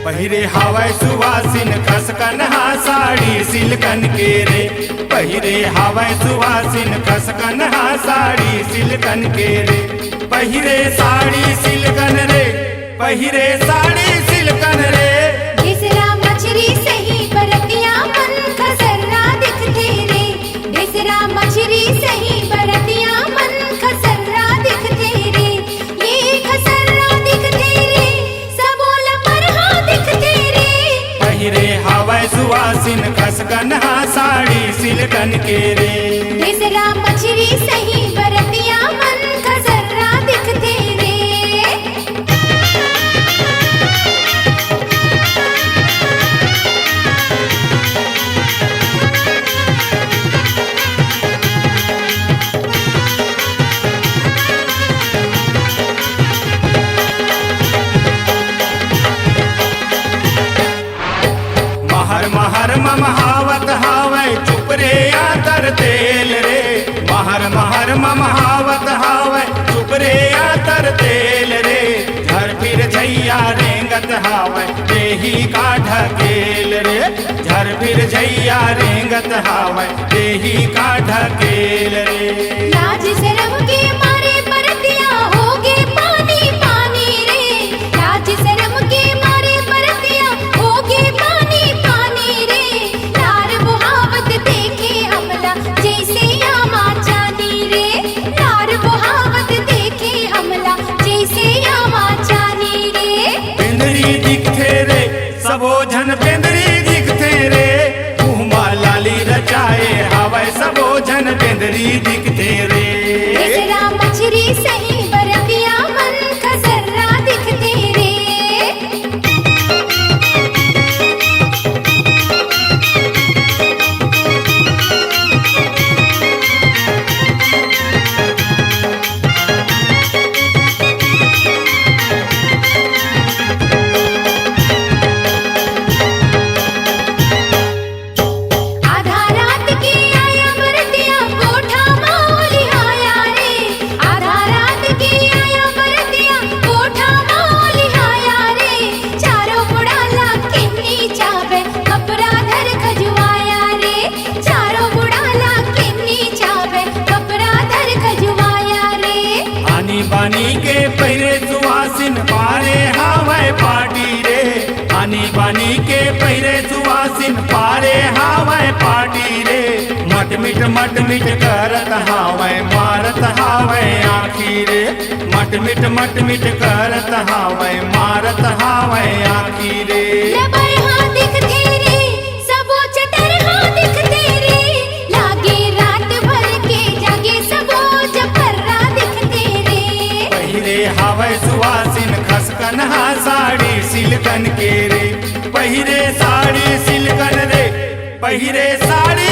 पहिरे हवाय सुवासिन खसकन हा साड़ी सिल्कन के रे। पहिरे हवाय सुवासिन खसकन हा साड़ी सिल्कन के रे। पहिरे साड़ी सिल्कन रे, पहिरे साड़ी सिल्कन रे। ढेसरा मछरी सही बरतिया मन खसरा दिखते रे। ढेसरा मछरी सही बरतिया मन खसरा दिखते रे। ये खसरा दिखते रे, सबोल परहा दिखते रे। पहिरे हवाय सुवासिन खसकन हा साड़ी सिल्कन के रे। ढेसरा मछरी सही बरतिया मन खसरा दिखते रे। महर महर ममहावत हावै चुप रे आतर तेल रे। महर महर ममहावत हावै चुप रे आतर तेल रे। घर फिर झैया रेंगत हावै देही का ढकेल रे। घर फिर झैया रेंगत हावै देही का ढकेल रे। लाज शरम के मारे बरतिया होगे पानी पानी रे। लाज शरम के मारे बरतिया होगे पानी पानी रे। लार बुहावत देखे हमला जैसे आमा चांदी रे। लार बुहावत देखे हमला जैसे आमा चांदी रे। पेंदरी दिखते रे सबो झन पेंदरी दिखते रे। मुहमा लाली रचाए हावै सबो झन पेंदरी दिखते रे। ढेसरा मछरी सही बरतिया मन खसरा दिखते रे। आधा रात की आया बरतिया कोठा मौली आया रे। आधा रात की आया बरतिया कोठा मौली आया रे। चारों बुढ़ाला किन्नी चावे कपड़ा धर खजुआया रे। चारों बुढ़ाला किन्नी चावे कपड़ा धर खजुआया रे। आनी बानी के पहिरे सुवासिन पारे हावै पाटी रे। आनी बानी के पहिरे सुवासिन पारे हावै पाटी रे। मट मिट करत हावै मारत हावै आखी रे। मट मिट करत हावै मारत हावै आखी रे। लबरहा दिखते रे, सबो चटरहा दिखते रे। लागे रात भर के जागे सबो जफररा दिखते रे। पहिरे हावै सुवासिन खसकन हा साड़ी सिल्कन के रे। पहिरे साड़ी सिल्कन रे, पहिरे साड़ी